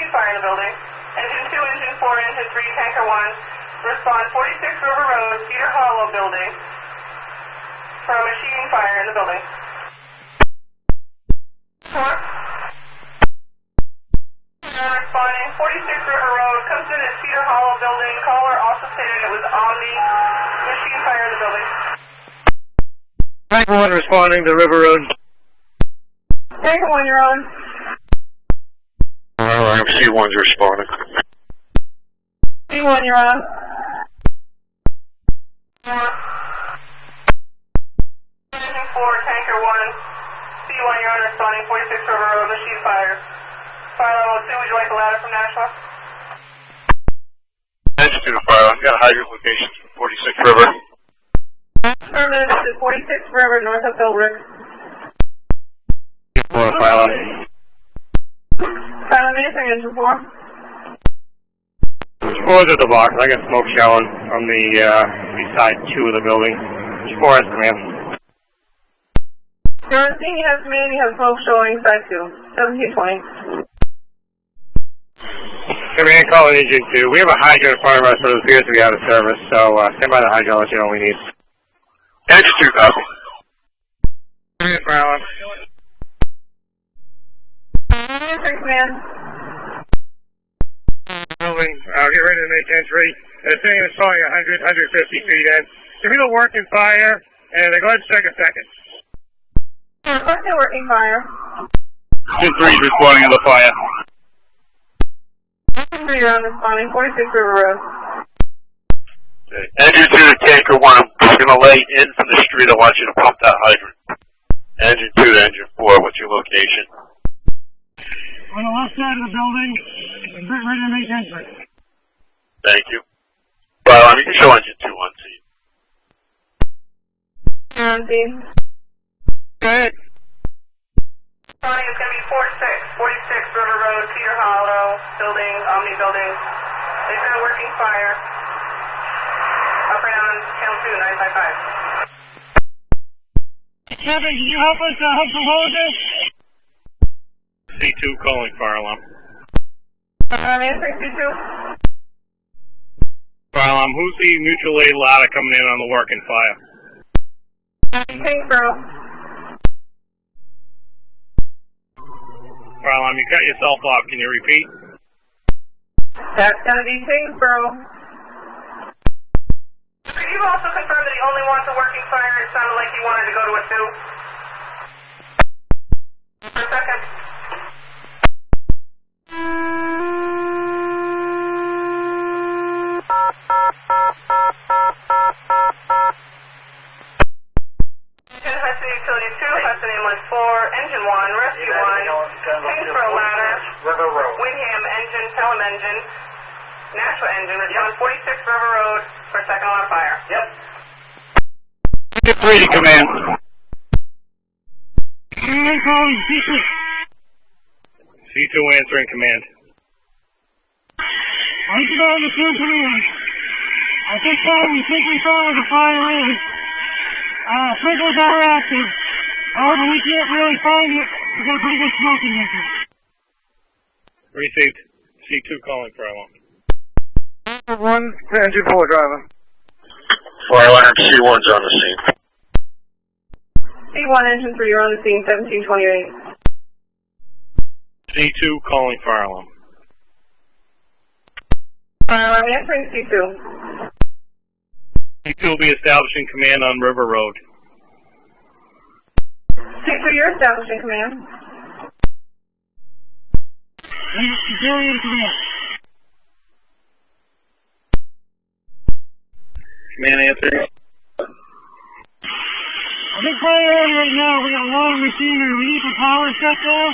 machine fire in the building. Engine 2, Engine 4, Engine 3, Tanker 1. Respond 46 River Road, Cedar Hollow building for a machine fire in the building. 4. Responding 46 River Road, comes in at Cedar Hollow building. Caller also stated it was on the machine fire in the building. Tanker 1 responding to River Road. Tanker 1, you're on. C1's responding. C1, you're on. Engine 4, Tanker 1. C1, you're on, responding 46 River Road, machine fire. Fire level 2, would you like a ladder from Nashville? Engine 2 to fire. I've got hydrant locations for 46 River. Affirmative to 46 River, north of Philbrook. File. Silent anything, Engine 4. 4's at the box. I got smoke showing on the side 2 of the building. 4 has command. You're on scene, you have command, you have smoke showing, side 2. 1720. Command calling Engine 2. We have a hydrant in front of us, but it appears to be out of service, so stand by the hydrant, let you know what we need. Engine 2, copy. File. Command. Building, get ready to make entry. The thing is showing 100, 150 feet in. If you don't work in fire, and go ahead and check a second. What's the working fire? Engine 3 is responding to the fire. Engine 3, you're on responding, 46 River Road. Engine 2 to Tanker 1, I'm just going to lay in from the street. I want you to pump that hydrant. Engine 2 to Engine 4, what's your location? On the left side of the building, and get ready to make entry. Thank you. Well, you can show Engine 2 on scene. You're on scene. Go ahead. Responding is going to be 46 River Road, Cedar Hollow building, Omni building. They've been a working fire. Up and down channel 2, 955. Kevin, can you help us hold this? C2 calling fire alarm. Answering C2. Fire alarm, who's the mutual aid ladder coming in on the working fire? Kingsborough. Fire alarm, you cut yourself off. Can you repeat? That's going to be Kingsborough. Could you also confirm that he only wants a working fire? It sounded like he wanted to go to a 2. For a second. Hudson Utility 2, Hudson Ambulance 4, Engine 1, Rescue 1, Kingsborough Ladder, Wingham Engine, Pelham Engine, Nashua Engine, respond 46 River Road for second alarm fire. Yep. Get 3 to command. Command calling C2. C2 answering command. I can on the 2 command. At this time, we think we saw where the fire is. Sprinklers are active. However, we can't really find it. We've got pretty good smoke in here. Received. C2 calling fire alarm. 1, Engine 4 driver. Fire alarm, C1's on the scene. C1, Engine 3, you're on the scene, 1728. C2 calling fire alarm. Fire alarm answering C2. C2 will be establishing command on River Road. C2, you're establishing command. Civilian command. Command answering. I think priority right now, we got a lot of machinery. We need the power shut down.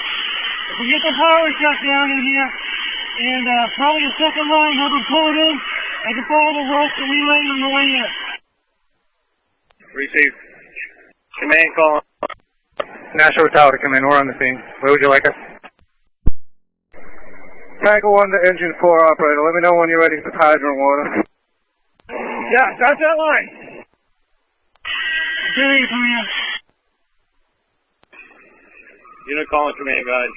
If we get the power shut down in here, and probably the second line will be pulled in, I can follow the rest and relay on the way in. Receive. Command call. Nashua Tower to come in. We're on the scene. Where would you like us? Tanker 1 to Engine 4 operator. Let me know when you're ready for hydrant water. Yeah, that's that line. Okay, command. Unit calling command, guys.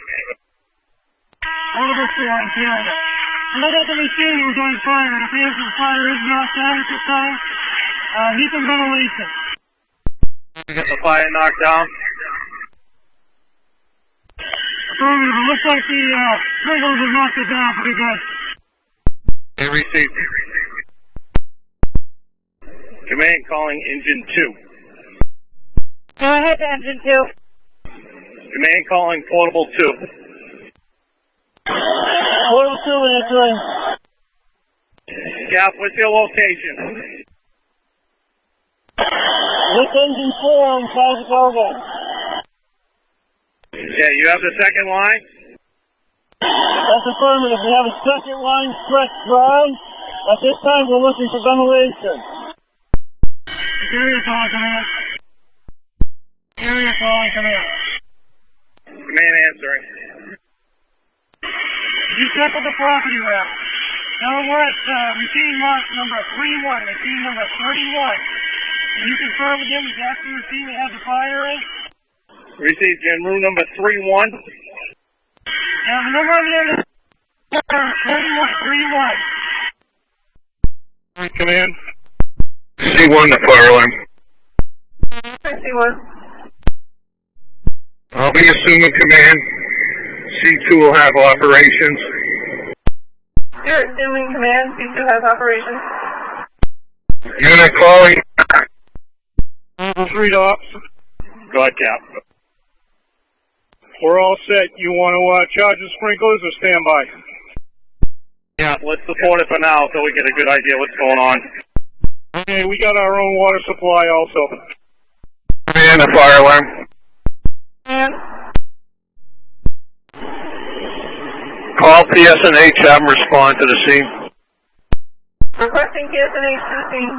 Portable 4 in Canada. Look at the machine was on fire. It appears the fire is not down at this time. Heat and ventilation. We got the fire knocked down. Affirmative. It looks like the sprinklers have knocked it down pretty good. They received. Command calling engine 2. Go ahead, engine 2. Command calling portable 2. Portable 2, what are you doing? Cap, what's your location? This engine 4 on Chicago. Yeah, you have the second line? That's affirmative. We have a second line stretched dry. At this time, we're looking for ventilation. Area calling, command. Area calling, command. Command answering. You check with the property rep. Now we're at machine lot number 31, machine number 31. Can you confirm with them exactly the machine that has the fire in? Received in room number 31. Now the number of there is 31. Command. C1, the fire alarm. C1. I'll be assuming command. C2 will have operations. You're assuming command. C2 has operations. Unit calling. 3 ops. Go ahead, Cap. We're all set. You want to charge the sprinklers or stand by? Yeah, let's support it for now so we get a good idea what's going on. Okay, we got our own water supply also. And a fire alarm. And? Call PSNH, have them respond to the scene. Requesting PSNH to the scene.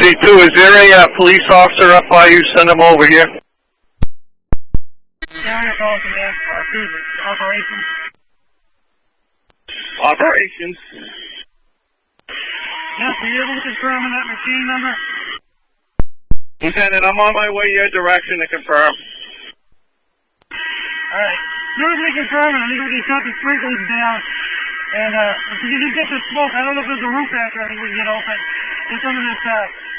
C2, is there a police officer up by you? Send them over here. Area call command. Operations. Operations. Yes, are you able to confirm on that machine number? Lieutenant, I'm on my way your direction to confirm. Alright. As soon as we confirm it, I think we can shut the sprinklers down. And if we can just get the smoke, I don't know if there's a roof back there, I think we can get open. Get some of this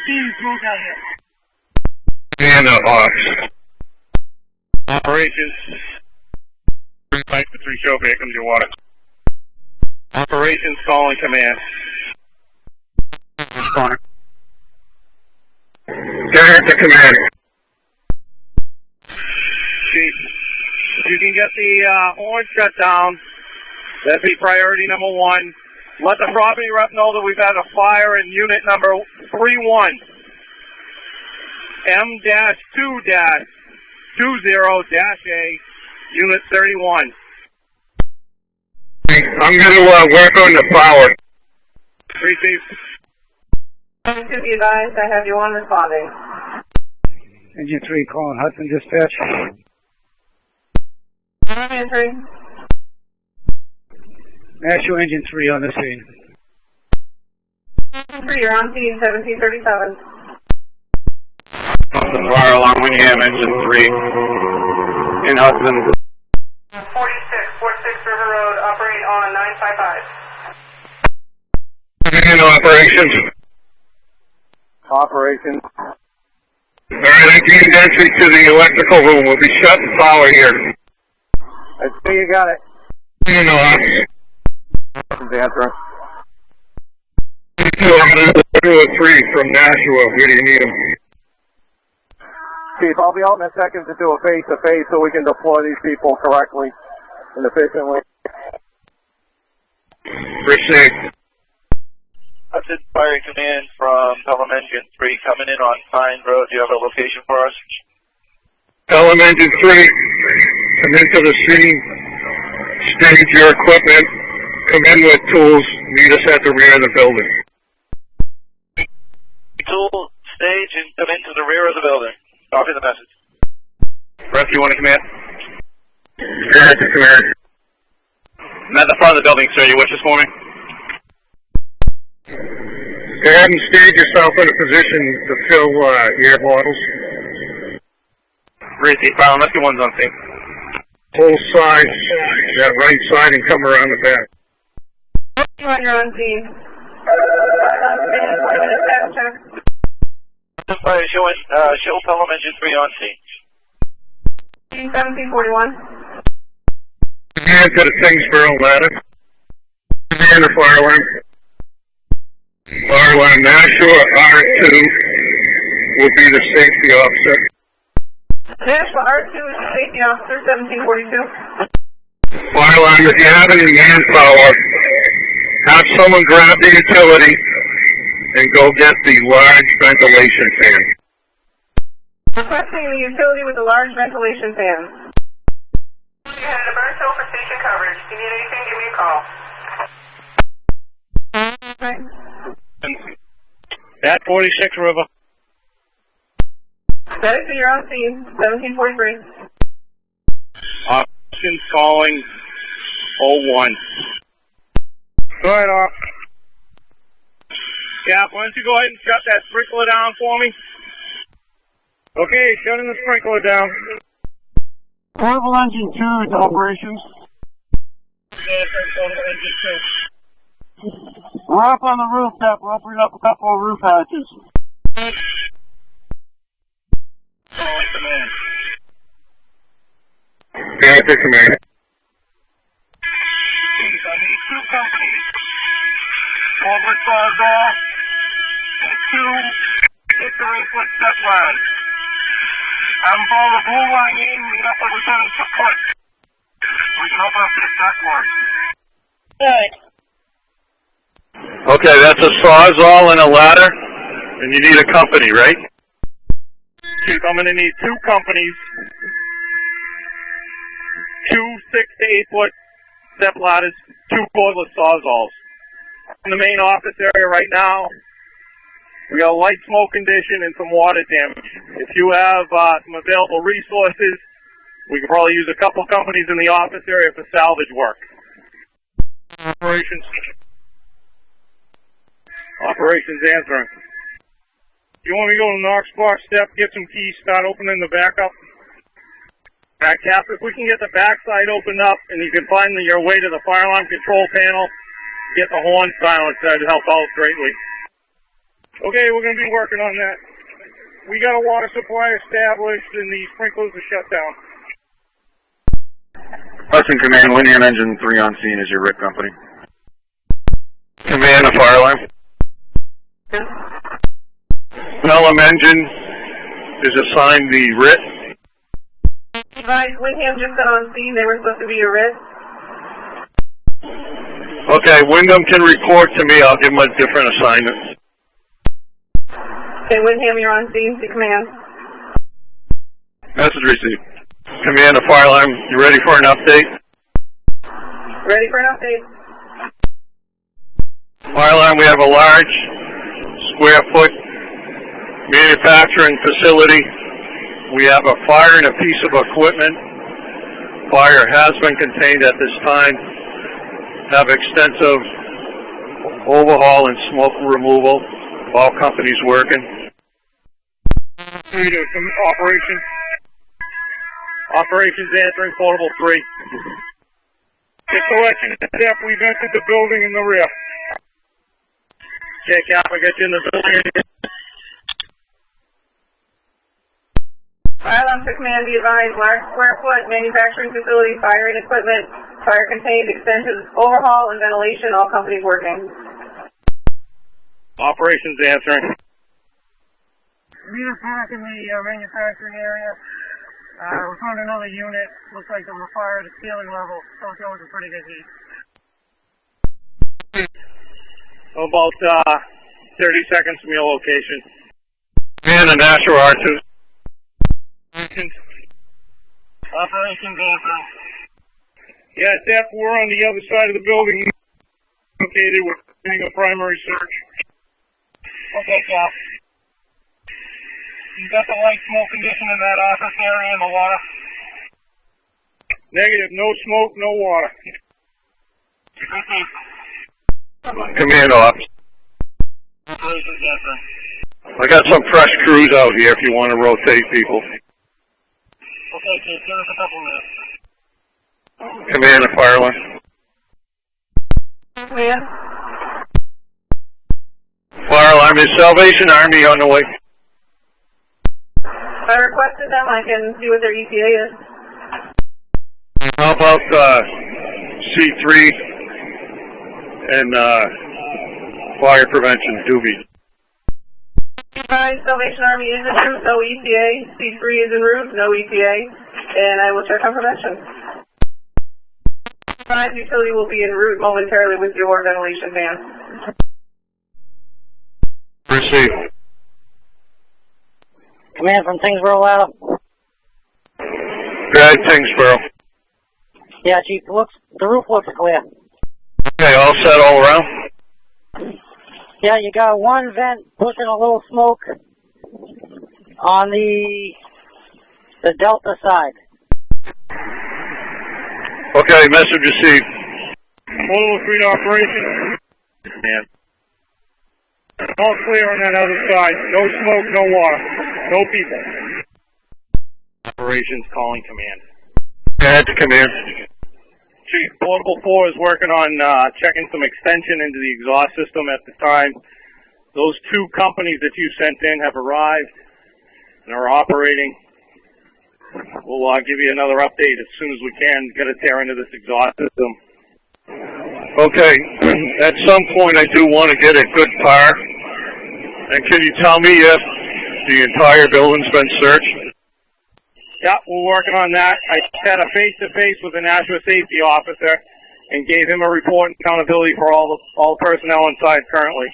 steam smoke out here. And ops. Operations. 3 pipes for 3 show, here comes your water. Operations calling command. Responder. Carry to command. Chief, if you can get the horn shut down, that'd be priority number 1. Let the property rep know that we've had a fire in unit number 31. M-2-20-A, unit 31. I'm going to work on the power. Receive. To be advised, I have you on responding. Engine 3 calling Hudson dispatch. Entering. National Engine 3 on the scene. 3, you're on scene, 1737. The fire alarm, Wingham, engine 3. In Hudson. 46, 46 River Road, operate on 955. In operations. Operations. Alright, I gained entry to the electrical room. We'll be shutting power here. I see you got it. You know, Hudson's answering. 2 or 3 from Nashua. Where do you need them? Chief, I'll be out in a second to do a face-to-face so we can deploy these people correctly and efficiently. Received. Hudson Fire Command from Pelham Engine 3 coming in on Pine Road. Do you have a location for us? Pelham Engine 3, come into the scene, stage your equipment, come in with tools, meet us at the rear of the building. Tool, stage, and come into the rear of the building. Copy the message. Rescue 1 to command. Command to command. I'm at the front of the building, sir. You wish this for me? Go ahead and stage yourself in a position to fill air bottles. Receive, Rescue 1's on scene. Whole side, that right side, and come around the back. You're on scene. Fire showing, show Pelham Engine 3 on scene. 1741. Command to the Kingsborough ladder. Command the fire alarm. Fire alarm Nashua R2 will be the safety officer. Nashua R2 is the safety officer, 1742. Fire alarm, if you have any manpower, have someone grab the utility and go get the large ventilation fan. Requesting the utility with a large ventilation fan. You had a burn cell for station coverage. If you need anything, give me a call. At 46 River. That is your own scene, 1743. Options calling 01. Go ahead, Off. Cap, why don't you go ahead and shut that sprinkler down for me? Okay, shutting the sprinkler down. Portable engine 2 into operations. We're up on the roof, Cap. We're opening up a couple of roof hatches. Panther command. Two companies. Oversaw off. And 2 8-foot step ladders. I'm all the blue line in. We got the lieutenant support. We can open up this back one. Okay, that's a sawzall and a ladder, and you need a company, right? I'm going to need 2 companies, 2 6 to 8 foot step ladders, 2 cordless sawzalls. In the main office area right now, we got a light smoke condition and some water damage. If you have some available resources, we could probably use a couple companies in the office area for salvage work. Operations answering. Do you want me to go to the Knox box step, get some keys, start opening the back up? Back cap, if we can get the back side opened up and you can find your way to the fire alarm control panel, get the horn silenced, that'd help out greatly. Okay, we're going to be working on that. We got a water supply established and the sprinklers are shut down. Hudson Command, Windham Engine 3 on scene is your RIT company. Command, the fire alarm. Pelham Engine is assigned the RIT. Advise Windham just got on scene. They were supposed to be a RIT. Okay, Wyndham can report to me. I'll give him a different assignment. Okay, Windham, you're on scene. See command. Message received. Command, the fire alarm. You ready for an update? Ready for an update? Fire alarm, we have a large square foot manufacturing facility. We have a fire in a piece of equipment. Fire has been contained at this time. Have extensive overhaul and smoke removal. All companies working. Operations answering portable 3. It's selection step. We've entered the building in the rear. Okay, Cap, I got you in the building. Fire alarm to command, be advised, large square foot manufacturing facility, fire and equipment, fire contained, extensions, overhaul, and ventilation, all companies working. Operations answering. Meet us back in the manufacturing area. We found another unit. Looks like there was a fire at the ceiling level, so it's going to pretty good heat. About 30 seconds from your location. Man, a Nashua R2. Operations answering. Yeah, Steph, we're on the other side of the building. Located, we're doing a primary search. Okay, Cap. You got the light smoke condition in that office area and the water? Negative, no smoke, no water. Okay. Command off. Operations answering. I got some fresh crews out here if you want to rotate people. Okay, Chief, give us a couple minutes. Command and fire line. Command. Fire alarm is Salvation Army on the way. I requested them. I can see what their ETA is. How about C3 and fire prevention, Doobie? Salvation Army is en route, no ETA. C3 is en route, no ETA. And I will check on prevention. Utility will be en route momentarily with your ventilation fan. Receive. Command from Tingsboro out. Good, Tingsboro. Yeah, Chief, the roof looks clear. Okay, all set all around? Yeah, you got one vent pushing a little smoke on the Delta side. Okay, message received. Portable 3 to operation. Command. All clear on that other side. No smoke, no water. No people. Operations calling command. Ahead to command. Chief, Portable 4 is working on checking some extension into the exhaust system at the time. Those 2 companies that you sent in have arrived and are operating. We'll give you another update as soon as we can get a tear into this exhaust system. Okay, at some point I do want to get a good par. And can you tell me if the entire building's been searched? Yeah, we're working on that. I had a face-to-face with the National Safety Officer and gave him a report and accountability for all personnel inside currently.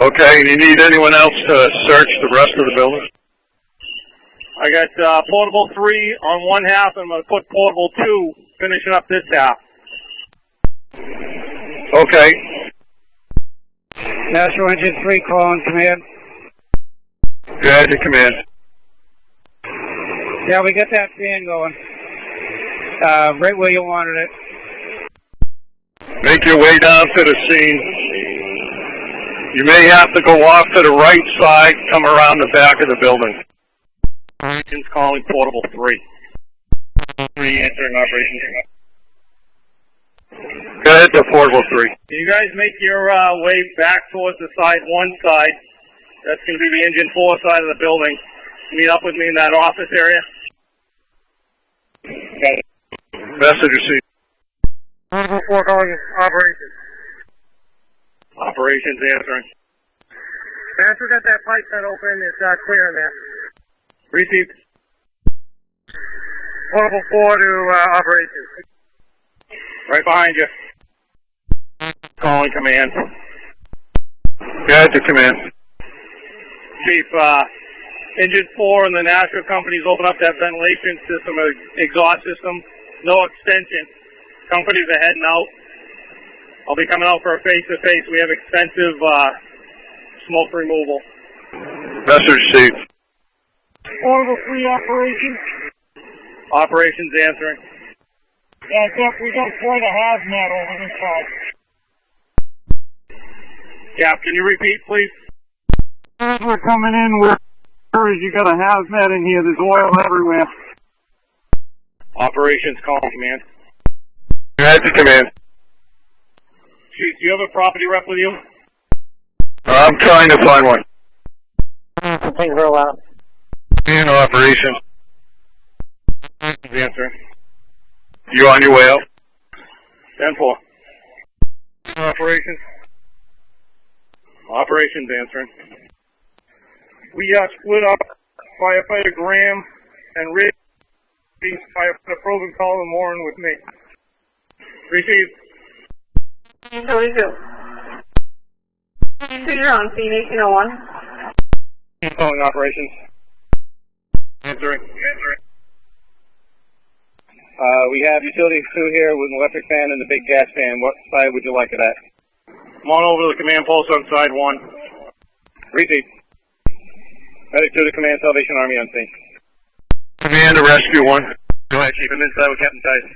Okay, and you need anyone else to search the rest of the building? I got Portable 3 on one half, and I'm going to put Portable 2 finishing up this half. Okay. National Engine 3 calling command. Good to command. Yeah, we got that fan going. Right where you wanted it. Make your way down to the scene. You may have to go off to the right side, come around the back of the building. Operations calling Portable 3. 3 answering operations. Go ahead to Portable 3. Can you guys make your way back towards the one side? That's going to be the Engine 4 side of the building. Meet up with me in that office area. Message received. Portable 4 calling operations. Operations answering. After we got that pipe set open, it's clear in there. Received. Portable 4 to operations. Right behind you. Calling command. Good to command. Chief, Engine 4 and the National companies open up that ventilation system, exhaust system. No extension. Companies are heading out. I'll be coming out for a face-to-face. We have extensive smoke removal. Message received. Portable 3 operations. Operations answering. Yeah, Jeff, we got quite a hazmat over this side. Cap, can you repeat, please? As we're coming in, you got a hazmat in here. There's oil everywhere. Operations calling command. Good to command. Chief, do you have a property rep with you? I'm trying to find one. Things roll out. In operation. Answering. You on your way out? 10-4. Operations. Operations answering. We split up firefighter Graham and Rick. Firefighter Proven Colin Morin with me. Received. Utility 2. You're on scene 1801. Calling operations. Answering. We have utility 2 here with an electric fan and the big gas fan. What side would you like it at? Come on over to the command post on side 1. Receive. Medic 2 to command Salvation Army on scene. Command to rescue 1. Go ahead, Chief. I'm inside with Captain Tice.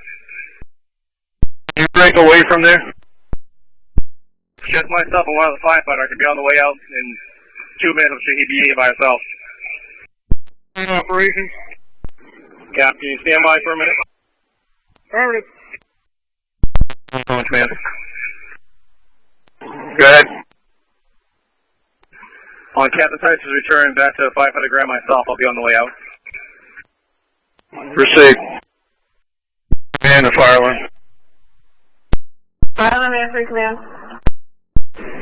Can you break away from there? Just myself and one of the firefighters. I could be on the way out in 2 minutes. I'm sure he'd be here by himself. Operations. Cap, can you stand by for a minute? Affirmative. Command. Go ahead. On Captain Tice is returning back to 500 gram myself. I'll be on the way out. Receive. And the fire alarm. Fire alarm answering command.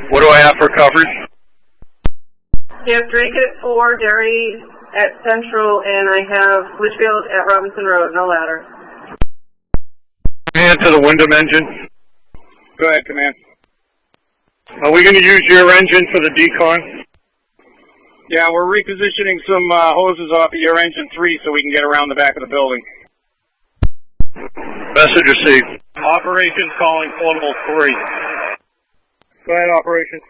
What do I have for coverage? You have Drake at 4, Derry at Central, and I have Litchfield at Robinson Road, no ladder. Command to the Wyndham engine. Go ahead, Command. Are we going to use your engine for the decon? Yeah, we're repositioning some hoses off of your engine 3 so we can get around the back of the building. Message received. Operations calling portable 3. Go ahead, operations.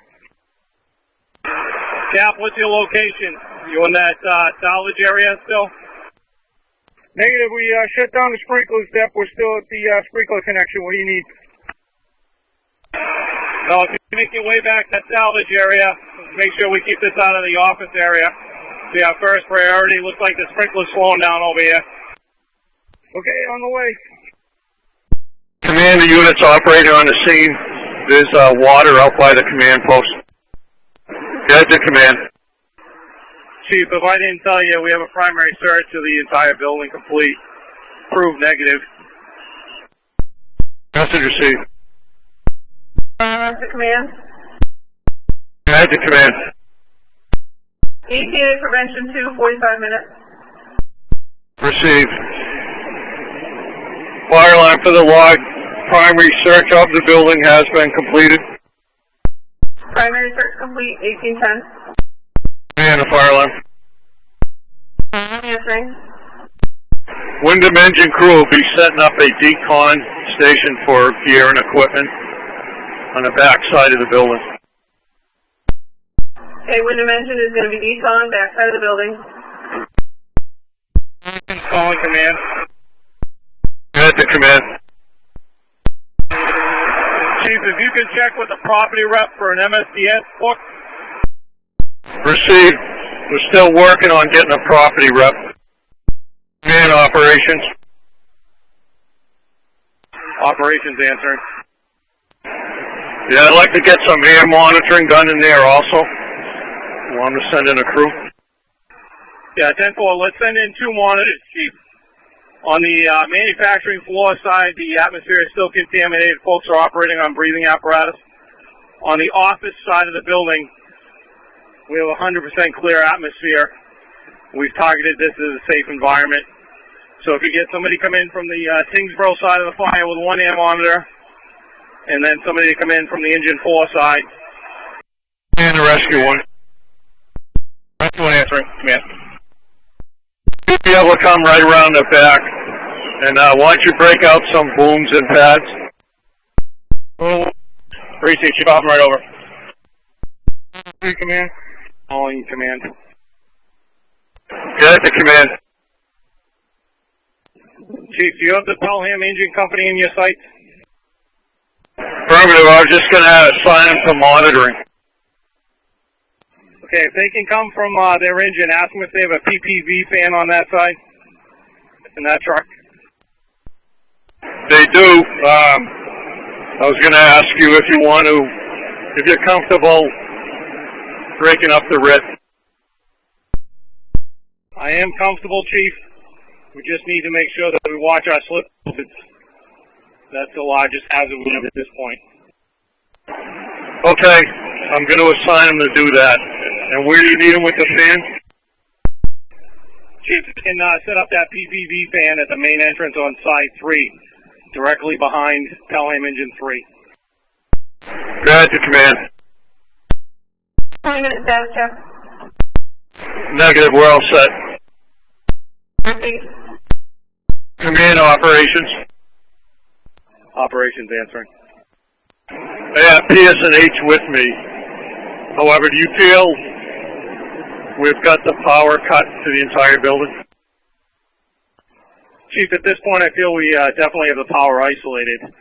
Cap, what's your location? You in that salvage area still? Negative, we shut down the sprinklers, Dep. We're still at the sprinkler connection. What do you need? No, if you make your way back to that salvage area, make sure we keep this out of the office area. Be our first priority. Looks like the sprinkler's slowing down over here. Okay, on the way. Command, the units operating on the scene. There's water out by the command post. Get to command. Chief, if I didn't tell you, we have a primary search of the entire building complete. Proved negative. Message received. To command. Get to command. ETA prevention 2, 45 minutes. Received. Fire line for the log. Primary search of the building has been completed. Primary search complete, 1810. And the fire alarm. Answering. Wyndham engine crew will be setting up a decon station for gear and equipment on the back side of the building. Okay, Wyndham engine is going to be decon, back side of the building. Calling command. Get to command. Chief, if you can check with the property rep for an MSDS book. Received. We're still working on getting a property rep. Man operations. Operations answering. Yeah, I'd like to get some air monitoring done in there also. Want to send in a crew? Yeah, 10-4, let's send in 2 monitors, Chief. On the manufacturing floor side, the atmosphere is still contaminated. Folks are operating on breathing apparatus. On the office side of the building, we have 100% clear atmosphere. We've targeted this as a safe environment. So if you get somebody come in from the Tingsboro side of the fire with 1 air monitor, and then somebody to come in from the engine 4 side. And the rescue one. Rescue one answering, command. You'll be able to come right around the back. And why don't you break out some booms and pads? Oh, Receive, Chief, off right over. Command. Calling command. Get to command. Chief, do you have the Pelham Engine Company in your sight? Affirmative. I was just going to assign them to monitoring. Okay, if they can come from their engine, ask them if they have a PPV fan on that side, in that truck. They do. I was going to ask you if you want to, if you're comfortable breaking up the RIT. I am comfortable, Chief. We just need to make sure that we watch our slip. That's the largest hazard we have at this point. Okay, I'm going to assign them to do that. And where do you need them with the fan? Chief, you can set up that PPV fan at the main entrance on side 3, directly behind Pelham Engine 3. Go to command. 20 minutes status check. Negative, we're all set. Repeat. Command operations. Operations answering. I have PS&H with me. However, do you feel we've got the power cut to the entire building? Chief, at this point I feel we definitely have the power isolated.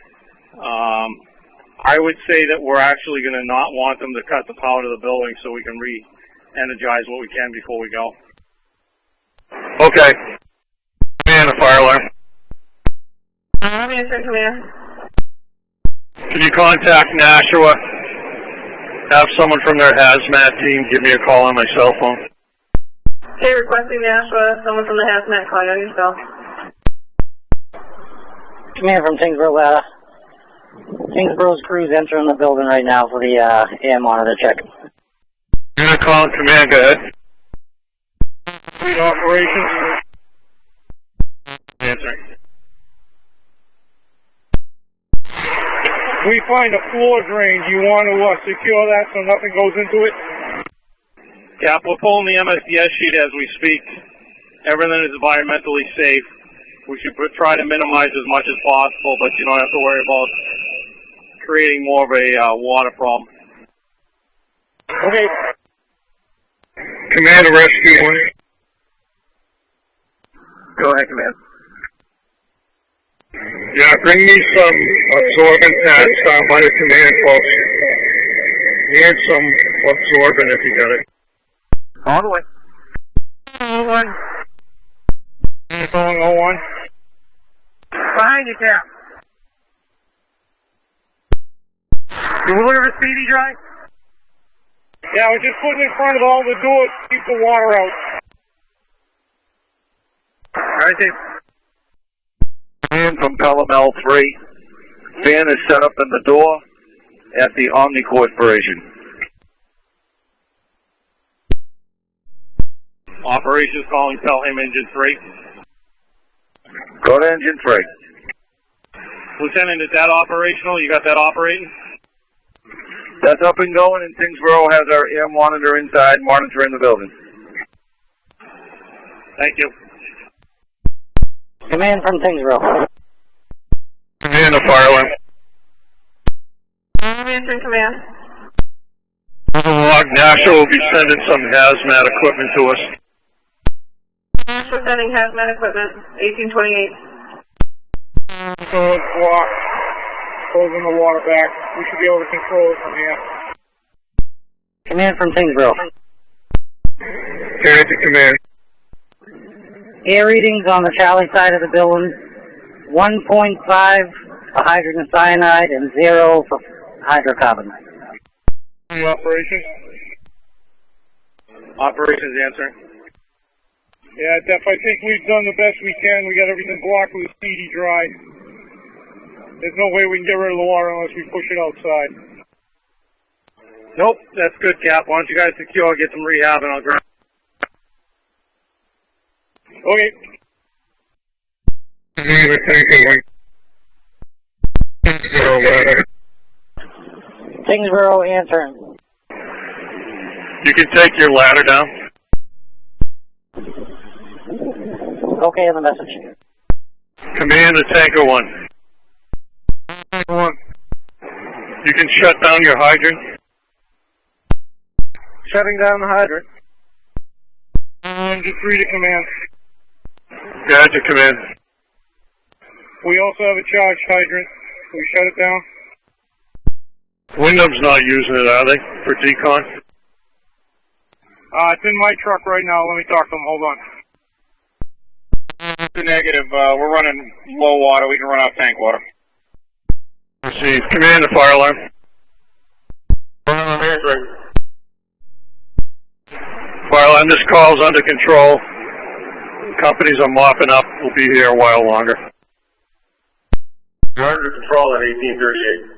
I would say that we're actually going to not want them to cut the power to the building so we can re-energize what we can before we go. Okay. And a fire alarm. I'm answering command. Can you contact Nashua? Have someone from their Hazmat team give me a call on my cell phone. Okay, requesting Nashua, someone from the Hazmat calling on your cell. Command from Tingsboro Ladder. Tingsboro's crew's entering the building right now for the air monitor check. You're gonna call command, go ahead. Fleet operations. Answering. We find a floor drain. Do you want to secure that so nothing goes into it? Cap, we're pulling the MSDS sheet as we speak. Everything is environmentally safe. We should try to minimize as much as possible, but you don't have to worry about creating more of a water problem. Okay. Command rescue one. Go ahead, command. Yeah, bring me some absorbent pads down by the command post. And some absorbent if you got it. On the way. 01. Calling 01. Behind you, Cap. Did we look at the CD drive? Yeah, we're just putting it in front of all the doors to keep the water out. Alright, Dave. Fan from Pelham 3. Fan is set up in the door at the Omni Corporation. Operations calling Pelham Engine 3. Go to Engine 3. Lieutenant, is that operational? You got that operating? That's up and going, and Tingsboro has our air monitor inside, monitoring the building. Thank you. Command from Tingsboro. Command, a fire alarm. I'm answering command. Log Nashua will be sending some hazmat equipment to us. Nashua sending Hazmat equipment, 1828. So it's blocked. Closing the water back. We should be able to control it from here. Command from Tingsboro. Carry to command. Air readings on the Charlie side of the building. 1.5 for hydrogen cyanide and 0 for hydrocarbon. Any operations? Operations answering. Yeah, Def, I think we've done the best we can. We got everything blocked with a CD dry. There's no way we can get rid of the water unless we push it outside. Nope, that's good, Cap. Why don't you guys secure, get some rehab, and I'll grab. Okay. Command, a tanker one. Tingsboro answering. You can take your ladder down. Okay on the message. Command, a tanker one. You can shut down your hydrant. Shutting down the hydrant. Just read it, command. Gotcha, command. We also have a charged hydrant. Can we shut it down? Wyndham's not using it, are they, for decon? It's in my truck right now. Let me talk to them. Hold on. It's a negative. We're running low water. We can run out tank water. Receive. Command, a fire alarm. Fire alarm, this call's under control. Companies are mopping up. We'll be here a while longer. You're under control at 1838.